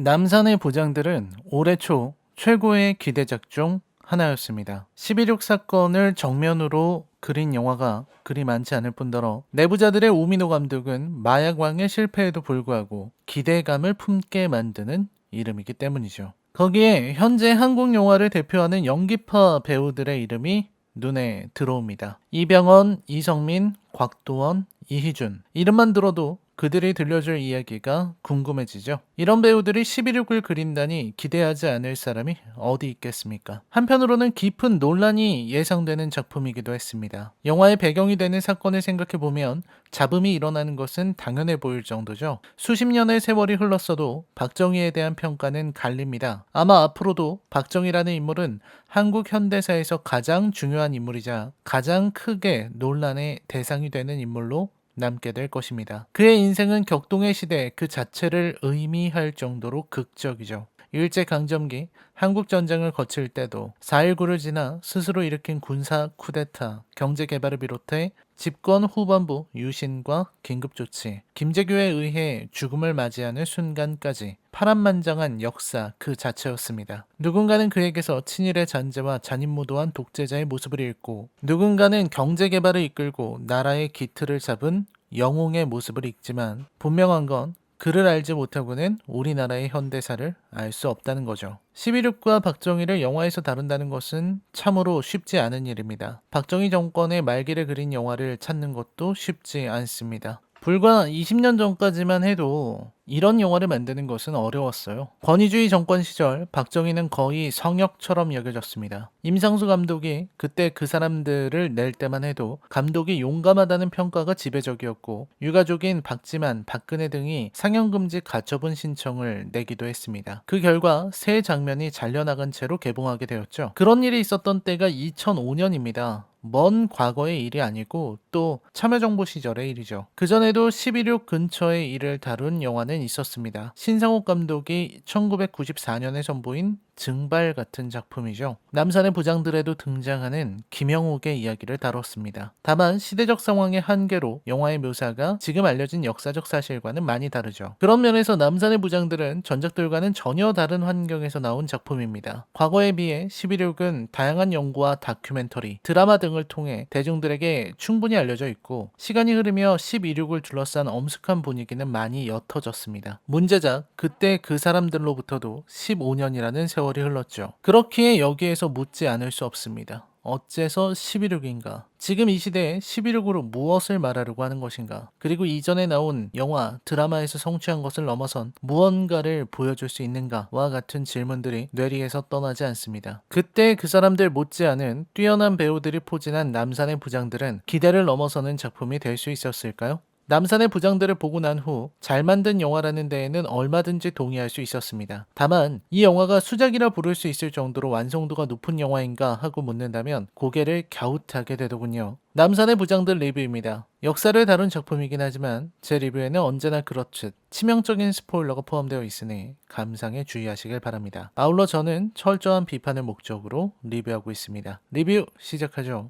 남산의 부장들은 올해 초 최고의 기대작 중 하나였습니다. 11.6 사건을 정면으로 그린 영화가 그리 많지 않을 뿐더러 내부자들의 오민호 감독은 마약왕의 실패에도 불구하고 기대감을 품게 만드는 이름이기 때문이죠. 거기에 현재 한국 영화를 대표하는 연기파 배우들의 이름이 눈에 들어옵니다. 이병헌, 이성민, 곽도원, 이희준. 이름만 들어도 그들이 들려줄 이야기가 궁금해지죠. 이런 배우들이 11.6을 그린다니 기대하지 않을 사람이 어디 있겠습니까? 한편으로는 깊은 논란이 예상되는 작품이기도 했습니다. 영화의 배경이 되는 사건을 생각해보면 잡음이 일어나는 것은 당연해 보일 정도죠. 수십 년의 세월이 흘렀어도 박정희에 대한 평가는 갈립니다. 아마 앞으로도 박정희라는 인물은 한국 현대사에서 가장 중요한 인물이자 가장 크게 논란의 대상이 되는 인물로 남게 될 것입니다. 그의 인생은 격동의 시대 그 자체를 의미할 정도로 극적이죠. 일제강점기 한국전쟁을 거칠 때도 4.19를 지나 스스로 일으킨 군사 쿠데타, 경제개발을 비롯해 집권 후반부 유신과 긴급조치, 김재규에 의해 죽음을 맞이하는 순간까지 파란만장한 역사 그 자체였습니다. 누군가는 그에게서 친일의 잔재와 잔인무도한 독재자의 모습을 읽고 누군가는 경제개발을 이끌고 나라의 기틀을 잡은 영웅의 모습을 읽지만 분명한 건 그를 알지 못하고는 우리나라의 현대사를 알 수 없다는 거죠. 11.6과 박정희를 영화에서 다룬다는 것은 참으로 쉽지 않은 일입니다. 박정희 정권의 말기를 그린 영화를 찾는 것도 쉽지 않습니다. 불과 20년 전까지만 해도 이런 영화를 만드는 것은 어려웠어요. 권위주의 정권 시절 박정희는 거의 성역처럼 여겨졌습니다. 임상수 감독이 그때 그 사람들을 낼 때만 해도 감독이 용감하다는 평가가 지배적이었고 유가족인 박지만, 박근혜 등이 상영금지 가처분 신청을 내기도 했습니다. 그 결과 새 장면이 잘려나간 채로 개봉하게 되었죠. 그런 일이 있었던 때가 2005년입니다. 먼 과거의 일이 아니고 또 참여정부 시절의 일이죠. 그전에도 11.6 근처의 일을 다룬 영화는 있었습니다. 신상옥 감독이 1994년에 선보인 증발 같은 작품이죠. 남산의 부장들에도 등장하는 김영욱의 이야기를 다뤘습니다. 다만 시대적 상황의 한계로 영화의 묘사가 지금 알려진 역사적 사실과는 많이 다르죠. 그런 면에서 남산의 부장들은 전작들과는 전혀 다른 환경에서 나온 작품입니다. 과거에 비해 11.6은 다양한 연구와 다큐멘터리, 드라마 등을 통해 대중들에게 충분히 알려져 있고 시간이 흐르며 11.6을 둘러싼 엄숙한 분위기는 많이 옅어졌습니다. 문제작 그때 그 사람들로부터도 15년이라는 세월이 흘렀죠. 그렇기에 여기에서 묻지 않을 수 없습니다. 어째서 11.6인가? 지금 이 시대에 11.6으로 무엇을 말하려고 하는 것인가? 그리고 이전에 나온 영화, 드라마에서 성취한 것을 넘어선 무언가를 보여줄 수 있는가와 같은 질문들이 뇌리에서 떠나지 않습니다. 그때 그 사람들 못지않은 뛰어난 배우들이 포진한 남산의 부장들은 기대를 넘어서는 작품이 될 수 있었을까요? 남산의 부장들을 보고 난 후 잘 만든 영화라는 데에는 얼마든지 동의할 수 있었습니다. 다만 이 영화가 수작이라 부를 수 있을 정도로 완성도가 높은 영화인가 하고 묻는다면 고개를 갸웃하게 되더군요. 남산의 부장들 리뷰입니다. 역사를 다룬 작품이긴 하지만 제 리뷰에는 언제나 그렇듯 치명적인 스포일러가 포함되어 있으니 감상에 주의하시길 바랍니다. 아울러 저는 철저한 비판을 목적으로 리뷰하고 있습니다. 리뷰 시작하죠.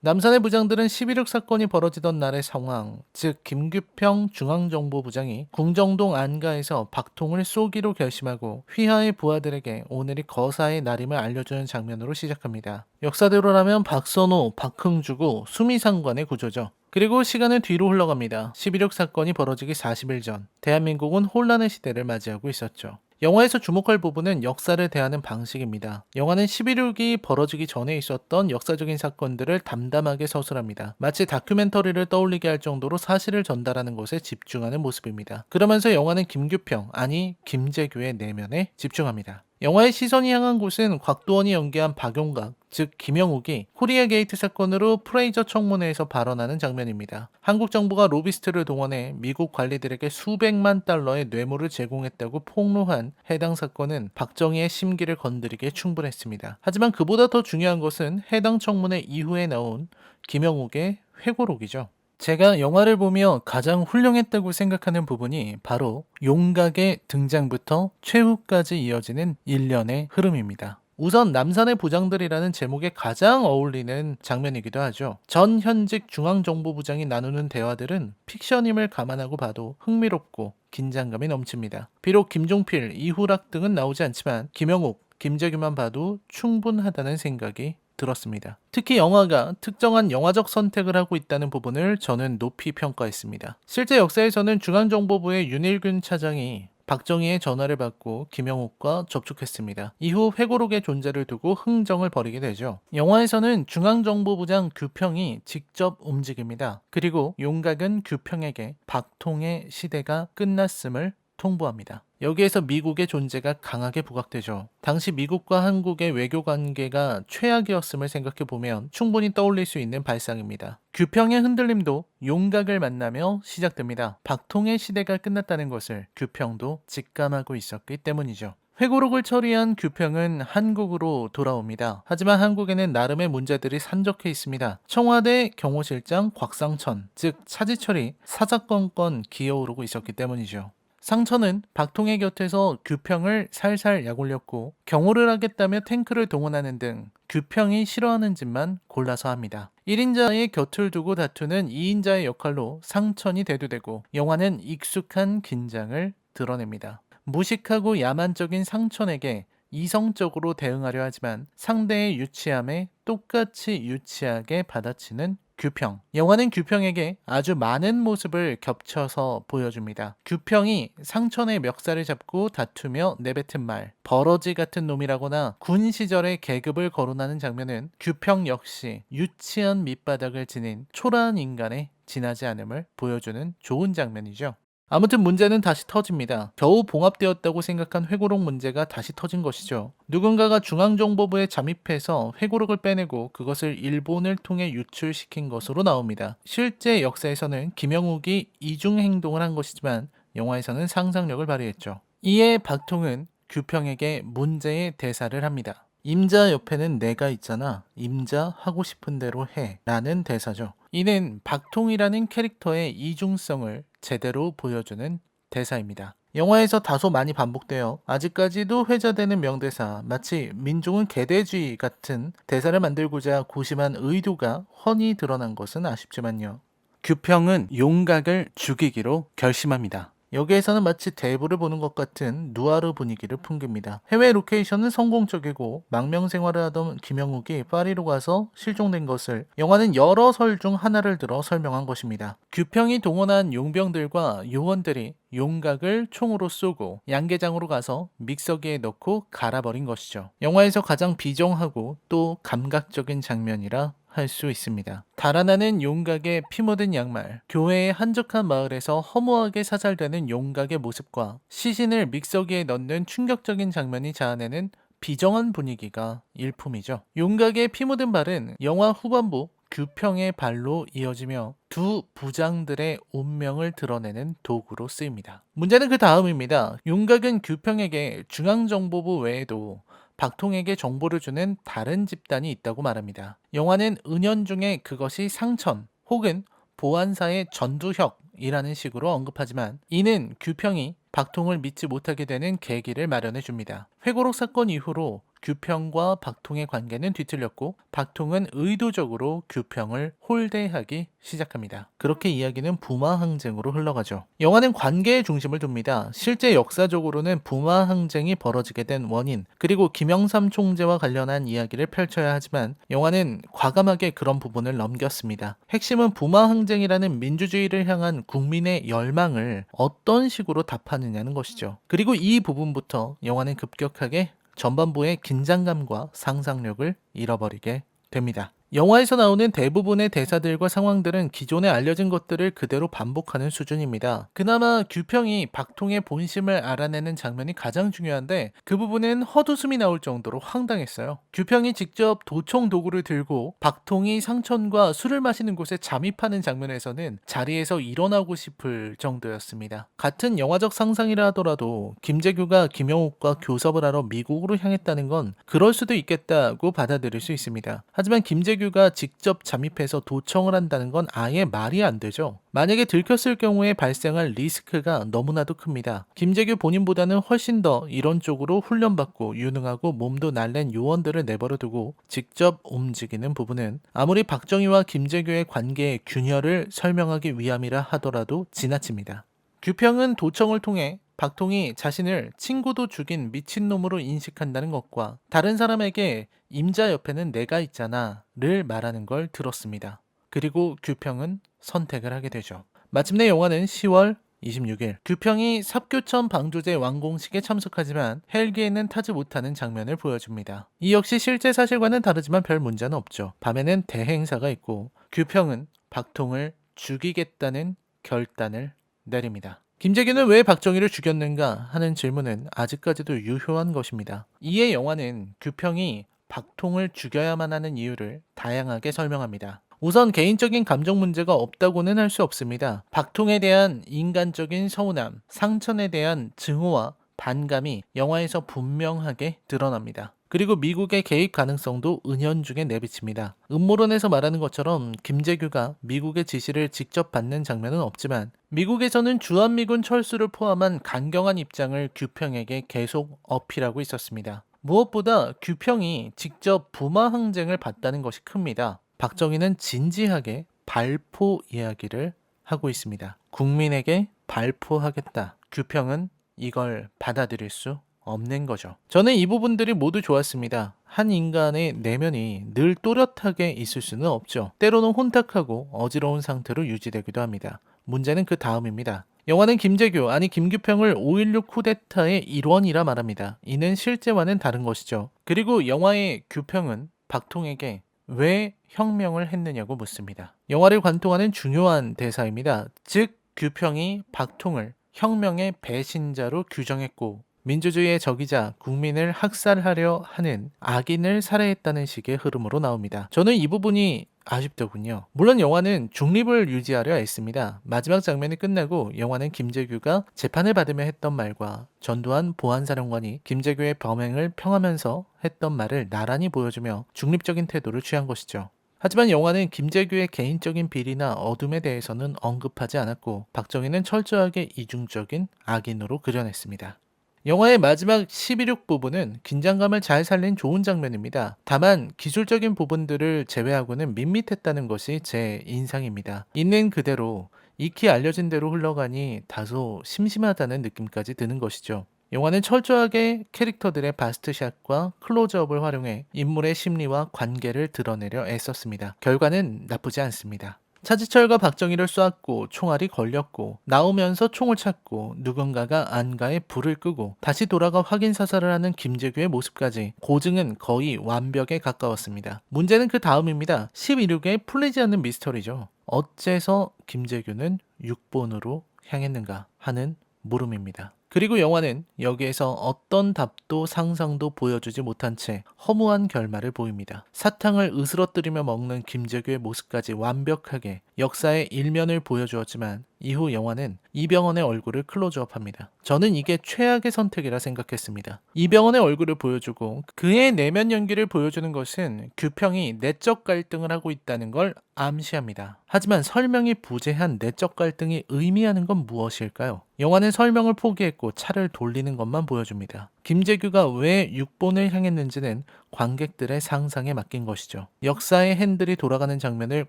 남산의 부장들은 11.6 사건이 벌어지던 날의 상황, 즉 김규평 중앙정보부장이 궁정동 안가에서 박통을 쏘기로 결심하고 휘하의 부하들에게 오늘이 거사의 날임을 알려주는 장면으로 시작합니다. 역사대로라면 박선호, 박흥주고 수미상관의 구조죠. 그리고 시간은 뒤로 흘러갑니다. 11.6 사건이 벌어지기 40일 전, 대한민국은 혼란의 시대를 맞이하고 있었죠. 영화에서 주목할 부분은 역사를 대하는 방식입니다. 영화는 11.6이 벌어지기 전에 있었던 역사적인 사건들을 담담하게 서술합니다. 마치 다큐멘터리를 떠올리게 할 정도로 사실을 전달하는 것에 집중하는 모습입니다. 그러면서 영화는 김규평, 아니 김재규의 내면에 집중합니다. 영화의 시선이 향한 곳은 곽도원이 연기한 박용각, 즉 김영욱이 코리아 게이트 사건으로 프레이저 청문회에서 발언하는 장면입니다. 한국 정부가 로비스트를 동원해 미국 관리들에게 수백만 달러의 뇌물을 제공했다고 폭로한 해당 사건은 박정희의 심기를 건드리기에 충분했습니다. 하지만 그보다 더 중요한 것은 해당 청문회 이후에 나온 김영욱의 회고록이죠. 제가 영화를 보며 가장 훌륭했다고 생각하는 부분이 바로 용각의 등장부터 최후까지 이어지는 일련의 흐름입니다. 우선 남산의 부장들이라는 제목에 가장 어울리는 장면이기도 하죠. 전 현직 중앙정보부장이 나누는 대화들은 픽션임을 감안하고 봐도 흥미롭고 긴장감이 넘칩니다. 비록 김종필, 이후락 등은 나오지 않지만 김영욱, 김재규만 봐도 충분하다는 생각이 들었습니다. 특히 영화가 특정한 영화적 선택을 하고 있다는 부분을 저는 높이 평가했습니다. 실제 역사에서는 중앙정보부의 윤일균 차장이 박정희의 전화를 받고 김영욱과 접촉했습니다. 이후 회고록의 존재를 두고 흥정을 벌이게 되죠. 영화에서는 중앙정보부장 규평이 직접 움직입니다. 그리고 용각은 규평에게 박통의 시대가 끝났음을 통보합니다. 여기에서 미국의 존재가 강하게 부각되죠. 당시 미국과 한국의 외교 관계가 최악이었음을 생각해보면 충분히 떠올릴 수 있는 발상입니다. 규평의 흔들림도 용각을 만나며 시작됩니다. 박통의 시대가 끝났다는 것을 규평도 직감하고 있었기 때문이죠. 회고록을 처리한 규평은 한국으로 돌아옵니다. 하지만 한국에는 나름의 문제들이 산적해 있습니다. 청와대 경호실장 곽상천, 즉 차지철이 사사건건 기어오르고 있었기 때문이죠. 상천은 박통의 곁에서 규평을 살살 약올렸고 경호를 하겠다며 탱크를 동원하는 등 규평이 싫어하는 짓만 골라서 합니다. 1인자의 곁을 두고 다투는 2인자의 역할로 상천이 대두되고 영화는 익숙한 긴장을 드러냅니다. 무식하고 야만적인 상천에게 이성적으로 대응하려 하지만 상대의 유치함에 똑같이 유치하게 받아치는 규평. 영화는 규평에게 아주 많은 모습을 겹쳐서 보여줍니다. 규평이 상천의 멱살을 잡고 다투며 내뱉은 말, 버러지 같은 놈이라거나 군 시절의 계급을 거론하는 장면은 규평 역시 유치한 밑바닥을 지닌 초라한 인간의 지나지 않음을 보여주는 좋은 장면이죠. 아무튼 문제는 다시 터집니다. 겨우 봉합되었다고 생각한 회고록 문제가 다시 터진 것이죠. 누군가가 중앙정보부에 잠입해서 회고록을 빼내고 그것을 일본을 통해 유출시킨 것으로 나옵니다. 실제 역사에서는 김영욱이 이중 행동을 한 것이지만 영화에서는 상상력을 발휘했죠. 이에 박통은 규평에게 문제의 대사를 합니다. 임자 옆에는 내가 있잖아. 임자 하고 싶은 대로 해. 라는 대사죠. 이는 박통이라는 캐릭터의 이중성을 제대로 보여주는 대사입니다. 영화에서 다소 많이 반복되어 아직까지도 회자되는 명대사, 마치 민족은 개돼지 같은 대사를 만들고자 고심한 의도가 훤히 드러난 것은 아쉽지만요. 규평은 용각을 죽이기로 결심합니다. 여기에서는 마치 대부를 보는 것 같은 누아르 분위기를 풍깁니다. 해외 로케이션은 성공적이고 망명생활을 하던 김영욱이 파리로 가서 실종된 것을 영화는 여러 설 중 하나를 들어 설명한 것입니다. 규평이 동원한 용병들과 요원들이 용각을 총으로 쏘고 양계장으로 가서 믹서기에 넣고 갈아버린 것이죠. 영화에서 가장 비정하고 또 감각적인 장면이라 할 수 있습니다. 달아나는 용각의 피 묻은 양말, 교회의 한적한 마을에서 허무하게 사살되는 용각의 모습과 시신을 믹서기에 넣는 충격적인 장면이 자아내는 비정한 분위기가 일품이죠. 용각의 피 묻은 발은 영화 후반부 규평의 발로 이어지며 두 부장들의 운명을 드러내는 도구로 쓰입니다. 문제는 그 다음입니다. 용각은 규평에게 중앙정보부 외에도 박통에게 정보를 주는 다른 집단이 있다고 말합니다. 영화는 은연중에 그것이 상천 혹은 보안사의 전두혁이라는 식으로 언급하지만 이는 규평이 박통을 믿지 못하게 되는 계기를 마련해 줍니다. 회고록 사건 이후로 규평과 박통의 관계는 뒤틀렸고 박통은 의도적으로 규평을 홀대하기 시작합니다. 그렇게 이야기는 부마 항쟁으로 흘러가죠. 영화는 관계의 중심을 둡니다. 실제 역사적으로는 부마 항쟁이 벌어지게 된 원인 그리고 김영삼 총재와 관련한 이야기를 펼쳐야 하지만 영화는 과감하게 그런 부분을 넘겼습니다. 핵심은 부마 항쟁이라는 민주주의를 향한 국민의 열망을 어떤 식으로 답하느냐는 것이죠. 그리고 이 부분부터 영화는 급격하게 전반부의 긴장감과 상상력을 잃어버리게 됩니다. 영화에서 나오는 대부분의 대사들과 상황들은 기존에 알려진 것들을 그대로 반복하는 수준입니다. 그나마 규평이 박통의 본심을 알아내는 장면이 가장 중요한데 그 부분은 헛웃음이 나올 정도로 황당했어요. 규평이 직접 도청 도구를 들고 박통이 상천과 술을 마시는 곳에 잠입하는 장면에서는 자리에서 일어나고 싶을 정도였습니다. 같은 영화적 상상이라 하더라도 김재규가 김영욱과 교섭을 하러 미국으로 향했다는 건 그럴 수도 있겠다고 받아들일 수 있습니다. 하지만 김재규가 직접 잠입해서 도청을 한다는 건 아예 말이 안 되죠. 만약에 들켰을 경우에 발생할 리스크가 너무나도 큽니다. 김재규 본인보다는 훨씬 더 이런 쪽으로 훈련받고 유능하고 몸도 날랜 요원들을 내버려두고 직접 움직이는 부분은 아무리 박정희와 김재규의 관계의 균열을 설명하기 위함이라 하더라도 지나칩니다. 규평은 도청을 통해 박통이 자신을 친구도 죽인 미친놈으로 인식한다는 것과 다른 사람에게 임자 옆에는 내가 있잖아를 말하는 걸 들었습니다. 그리고 규평은 선택을 하게 되죠. 마침내 영화는 10월 26일 규평이 삽교천 방조제 완공식에 참석하지만 헬기에는 타지 못하는 장면을 보여줍니다. 이 역시 실제 사실과는 다르지만 별 문제는 없죠. 밤에는 대행사가 있고 규평은 박통을 죽이겠다는 결단을 내립니다. 김재규는 왜 박정희를 죽였는가 하는 질문은 아직까지도 유효한 것입니다. 이에 영화는 규평이 박통을 죽여야만 하는 이유를 다양하게 설명합니다. 우선 개인적인 감정 문제가 없다고는 할 수 없습니다. 박통에 대한 인간적인 서운함, 상천에 대한 증오와 반감이 영화에서 분명하게 드러납니다. 그리고 미국의 개입 가능성도 은연중에 내비칩니다. 음모론에서 말하는 것처럼 김재규가 미국의 지시를 직접 받는 장면은 없지만 미국에서는 주한미군 철수를 포함한 강경한 입장을 규평에게 계속 어필하고 있었습니다. 무엇보다 규평이 직접 부마 항쟁을 받다는 것이 큽니다. 박정희는 진지하게 발포 이야기를 하고 있습니다. 국민에게 발포하겠다. 규평은 이걸 받아들일 수 없는 거죠. 저는 이 부분들이 모두 좋았습니다. 한 인간의 내면이 늘 또렷하게 있을 수는 없죠. 때로는 혼탁하고 어지러운 상태로 유지되기도 합니다. 문제는 그 다음입니다. 영화는 김재규, 아니 김규평을 5.16 쿠데타의 일원이라 말합니다. 이는 실제와는 다른 것이죠. 그리고 영화의 규평은 박통에게 왜 혁명을 했느냐고 묻습니다. 영화를 관통하는 중요한 대사입니다. 즉, 규평이 박통을 혁명의 배신자로 규정했고 민주주의의 적이자 국민을 학살하려 하는 악인을 살해했다는 식의 흐름으로 나옵니다. 저는 이 부분이 아쉽더군요. 물론 영화는 중립을 유지하려 애씁니다. 마지막 장면이 끝나고 영화는 김재규가 재판을 받으며 했던 말과 전두환 보안사령관이 김재규의 범행을 평하면서 했던 말을 나란히 보여주며 중립적인 태도를 취한 것이죠. 하지만 영화는 김재규의 개인적인 비리나 어둠에 대해서는 언급하지 않았고 박정희는 철저하게 이중적인 악인으로 그려냈습니다. 영화의 마지막 12.6 부분은 긴장감을 잘 살린 좋은 장면입니다. 다만 기술적인 부분들을 제외하고는 밋밋했다는 것이 제 인상입니다. 있는 그대로 익히 알려진 대로 흘러가니 다소 심심하다는 느낌까지 드는 것이죠. 영화는 철저하게 캐릭터들의 바스트샷과 클로즈업을 활용해 인물의 심리와 관계를 드러내려 애썼습니다. 결과는 나쁘지 않습니다. 차지철과 박정희를 쏘았고 총알이 걸렸고 나오면서 총을 찾고 누군가가 안가에 불을 끄고 다시 돌아가 확인 사살을 하는 김재규의 모습까지 고증은 거의 완벽에 가까웠습니다. 문제는 그 다음입니다. 11.6의 풀리지 않는 미스터리죠. 어째서 김재규는 6번으로 향했는가 하는 물음입니다. 그리고 영화는 여기에서 어떤 답도 상상도 보여주지 못한 채 허무한 결말을 보입니다. 사탕을 으스러뜨리며 먹는 김재규의 모습까지 완벽하게 역사의 일면을 보여주었지만 이후 영화는 이병헌의 얼굴을 클로즈업합니다. 저는 이게 최악의 선택이라 생각했습니다. 이병헌의 얼굴을 보여주고 그의 내면 연기를 보여주는 것은 규평이 내적 갈등을 하고 있다는 걸 암시합니다. 하지만 설명이 부재한 내적 갈등이 의미하는 건 무엇일까요? 영화는 설명을 포기했고 차를 돌리는 것만 보여줍니다. 김재규가 왜 6번을 향했는지는 관객들의 상상에 맡긴 것이죠. 역사의 핸들이 돌아가는 장면을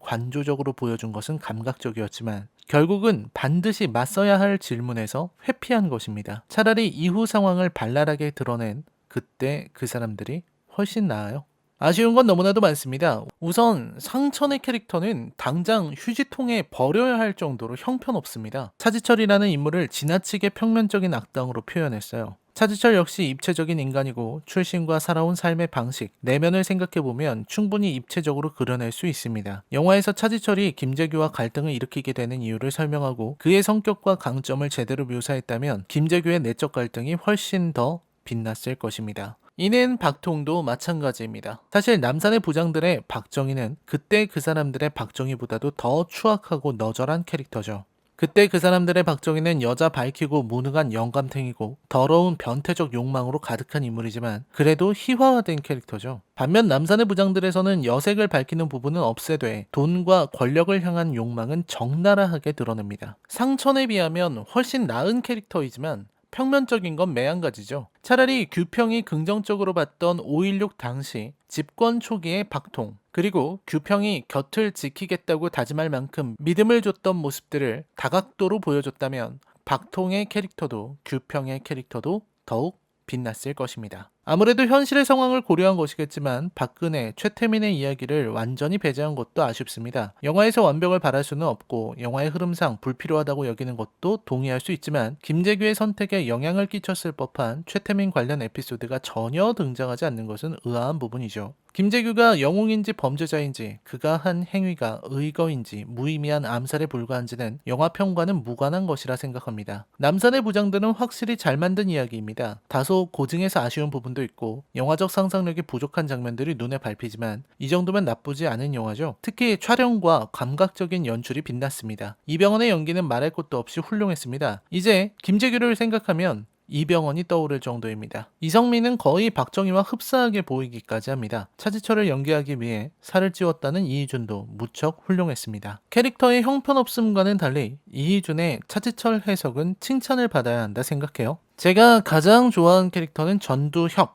관조적으로 보여준 것은 감각적이었지만 결국은 반드시 맞서야 할 질문에서 회피한 것입니다. 차라리 이후 상황을 발랄하게 드러낸 그때 그 사람들이 훨씬 나아요. 아쉬운 건 너무나도 많습니다. 우선 상천의 캐릭터는 당장 휴지통에 버려야 할 정도로 형편없습니다. 차지철이라는 인물을 지나치게 평면적인 악당으로 표현했어요. 차지철 역시 입체적인 인간이고 출신과 살아온 삶의 방식, 내면을 생각해보면 충분히 입체적으로 그려낼 수 있습니다. 영화에서 차지철이 김재규와 갈등을 일으키게 되는 이유를 설명하고 그의 성격과 강점을 제대로 묘사했다면 김재규의 내적 갈등이 훨씬 더 빛났을 것입니다. 이는 박통도 마찬가지입니다. 사실 남산의 부장들의 박정희는 그때 그 사람들의 박정희보다도 더 추악하고 너절한 캐릭터죠. 그때 그 사람들의 박정희는 여자 밝히고 무능한 영감탱이고 더러운 변태적 욕망으로 가득한 인물이지만 그래도 희화화된 캐릭터죠. 반면 남산의 부장들에서는 여색을 밝히는 부분은 없애되 돈과 권력을 향한 욕망은 적나라하게 드러냅니다. 상천에 비하면 훨씬 나은 캐릭터이지만 평면적인 건 매한가지죠. 차라리 규평이 긍정적으로 봤던 5.16 당시 집권 초기의 박통, 그리고 규평이 곁을 지키겠다고 다짐할 만큼 믿음을 줬던 모습들을 다각도로 보여줬다면 박통의 캐릭터도 규평의 캐릭터도 더욱 빛났을 것입니다. 아무래도 현실의 상황을 고려한 것이겠지만 박근혜, 최태민의 이야기를 완전히 배제한 것도 아쉽습니다. 영화에서 완벽을 바랄 수는 없고 영화의 흐름상 불필요하다고 여기는 것도 동의할 수 있지만 김재규의 선택에 영향을 끼쳤을 법한 최태민 관련 에피소드가 전혀 등장하지 않는 것은 의아한 부분이죠. 김재규가 영웅인지 범죄자인지 그가 한 행위가 의거인지 무의미한 암살에 불과한지는 영화평과는 무관한 것이라 생각합니다. 남산의 부장들은 확실히 잘 만든 이야기입니다. 다소 고증해서 아쉬운 부분도 있고 영화적 상상력이 부족한 장면들이 눈에 밟히지만 이 정도면 나쁘지 않은 영화죠. 특히 촬영과 감각적인 연출이 빛났습니다. 이병헌의 연기는 말할 것도 없이 훌륭했습니다. 이제 김재규를 생각하면 이병헌이 떠오를 정도입니다. 이성민은 거의 박정희와 흡사하게 보이기까지 합니다. 차지철을 연기하기 위해 살을 찌웠다는 이희준도 무척 훌륭했습니다. 캐릭터의 형편없음과는 달리 이희준의 차지철 해석은 칭찬을 받아야 한다 생각해요. 제가 가장 좋아하는 캐릭터는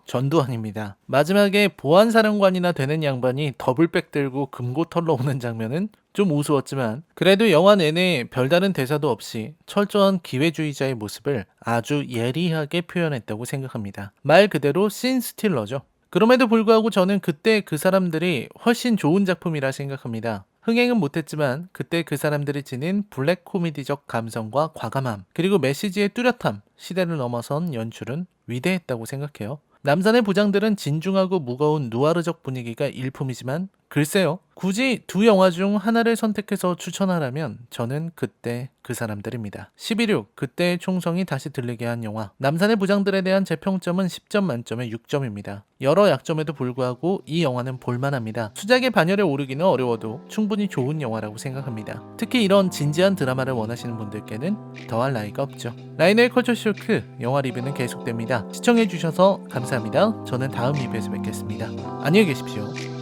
전두환입니다. 마지막에 보안사령관이나 되는 양반이 더블백 들고 금고 털러 오는 장면은 좀 우스웠지만 그래도 영화 내내 별다른 대사도 없이 철저한 기회주의자의 모습을 아주 예리하게 표현했다고 생각합니다. 말 그대로 씬 스틸러죠. 그럼에도 불구하고 저는 그때 그 사람들이 훨씬 좋은 작품이라 생각합니다. 흥행은 못했지만 그때 그 사람들이 지닌 블랙 코미디적 감성과 과감함 그리고 메시지의 뚜렷함, 시대를 넘어선 연출은 위대했다고 생각해요. 남산의 부장들은 진중하고 무거운 누아르적 분위기가 일품이지만 글쎄요, 굳이 두 영화 중 하나를 선택해서 추천하라면 저는 그때 그 사람들입니다. 11.6 그때의 총성이 다시 들리게 한 영화. 남산의 부장들에 대한 제 평점은 10점 만점에 6점입니다. 여러 약점에도 불구하고 이 영화는 볼만합니다. 수작의 반열에 오르기는 어려워도 충분히 좋은 영화라고 생각합니다. 특히 이런 진지한 드라마를 원하시는 분들께는 더할 나위가 없죠. 라인의 컬처 쇼크 영화 리뷰는 계속됩니다. 시청해주셔서 감사합니다. 저는 다음 리뷰에서 뵙겠습니다. 안녕히 계십시오.